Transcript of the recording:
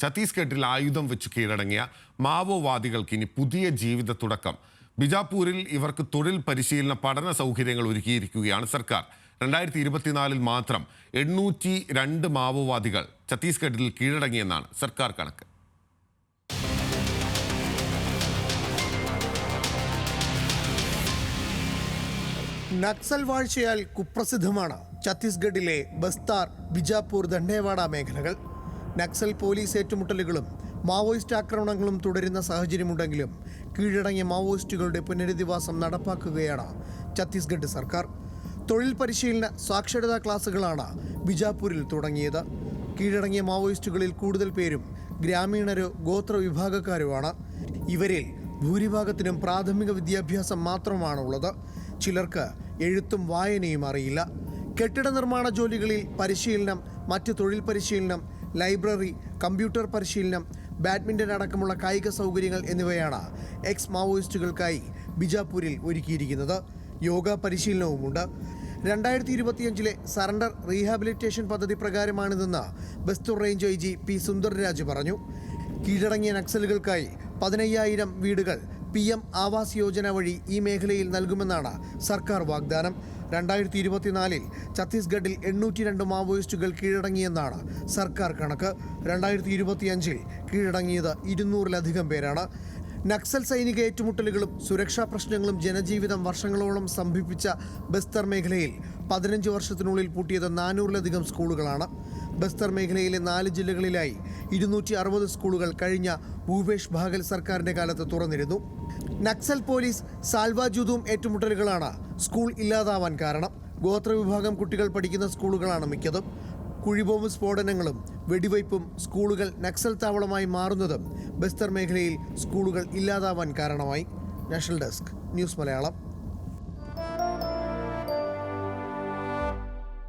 ഛത്തീസ്ഗഡിൽ ആയുധം വെച്ച് കീഴടങ്ങിയ മാവോവാദികൾക്ക് ഇനി പുതിയ ജീവിത തുടക്കം. ബിജാപൂരിൽ ഇവർക്ക് തൊഴിൽ പരിശീലന പഠന സൗകര്യങ്ങൾ ഒരുക്കിയിരിക്കുകയാണ് സർക്കാർ. 2024 മാത്രം 802 മാവോവാദികൾ ഛത്തീസ്ഗഡിൽ കീഴടങ്ങിയെന്നാണ് സർക്കാർ കണക്ക്. നക്സൽ വാഴ്ചയാൽ കുപ്രസിദ്ധമാണ് ഛത്തീസ്ഗഡിലെ ബസ്താർ, ബിജാപൂർ, ദണ്ഡേവാഡ മേഖലകൾ. നക്സൽ പോലീസ് ഏറ്റുമുട്ടലുകളും മാവോയിസ്റ്റ് ആക്രമണങ്ങളും തുടരുന്ന സാഹചര്യമുണ്ടെങ്കിലും കീഴടങ്ങിയ മാവോയിസ്റ്റുകളുടെ പുനരധിവാസം നടപ്പാക്കുകയാണ് ഛത്തീസ്ഗഡ് സർക്കാർ. തൊഴിൽ പരിശീലന സാക്ഷരതാ ക്ലാസുകളാണ് ബിജാപൂരിൽ തുടങ്ങിയത്. കീഴടങ്ങിയ മാവോയിസ്റ്റുകളിൽ കൂടുതൽ പേരും ഗ്രാമീണരോ ഗോത്ര വിഭാഗക്കാരുമാണ്. ഇവരിൽ ഭൂരിഭാഗത്തിനും പ്രാഥമിക വിദ്യാഭ്യാസം മാത്രമാണുള്ളത്. ചിലർക്ക് എഴുത്തും വായനയും അറിയില്ല. കെട്ടിട നിർമ്മാണ ജോലികളിൽ പരിശീലനം, മറ്റ് തൊഴിൽ പരിശീലനം, ലൈബ്രറി, കമ്പ്യൂട്ടർ പരിശീലനം, ബാഡ്മിൻ്റൺ അടക്കമുള്ള കായിക സൗകര്യങ്ങൾ എന്നിവയാണ് എക്സ് മാവോയിസ്റ്റുകൾക്കായി ബിജാപൂരിൽ ഒരുക്കിയിരിക്കുന്നത്. യോഗ പരിശീലനവുമുണ്ട്. 2025 സറണ്ടർ റീഹാബിലിറ്റേഷൻ പദ്ധതി പ്രകാരമാണിതെന്ന് ബസ്തൂർ റേഞ്ച് IG P സുന്ദർരാജ് പറഞ്ഞു. കീഴടങ്ങിയ നക്സലുകൾക്കായി 15,000 വീടുകൾ PM ആവാസ് യോജന വഴി ഈ മേഖലയിൽ നൽകുമെന്നാണ് സർക്കാർ വാഗ്ദാനം. 2024 ഛത്തീസ്ഗഡിൽ 802 മാവോയിസ്റ്റുകൾ കീഴടങ്ങിയെന്നാണ് സർക്കാർ കണക്ക്. 2025 കീഴടങ്ങിയത് 200-ലധികം പേരാണ്. നക്സൽ സൈനിക ഏറ്റുമുട്ടലുകളും സുരക്ഷാ പ്രശ്നങ്ങളും ജനജീവിതം വർഷങ്ങളോളം സ്തംഭിപ്പിച്ച ബസ്തർ മേഖലയിൽ 15 വർഷത്തിനുള്ളിൽ പൂട്ടിയത് 400-ലധികം സ്കൂളുകളാണ്. ബസ്തർ മേഖലയിലെ 4 ജില്ലകളിലായി 260 സ്കൂളുകൾ കഴിഞ്ഞ ഭൂപേഷ് ബാഗൽ സർക്കാരിൻ്റെ കാലത്ത് തുറന്നിരുന്നു. നക്സൽ പോലീസ് സാൽവാജൂതും ഏറ്റുമുട്ടലുകളാണ് സ്കൂൾ ഇല്ലാതാവാൻ കാരണം. ഗോത്രവിഭാഗം കുട്ടികൾ പഠിക്കുന്ന സ്കൂളുകളാണ് മിക്കതും. കുഴിബോംബ് സ്ഫോടനങ്ങളും വെടിവയ്പും സ്കൂളുകൾ നക്സൽ താവളമായി മാറുന്നതും ബസ്തർ മേഖലയിൽ സ്കൂളുകൾ ഇല്ലാതാവാൻ കാരണമായി. National desk, news Malayalam.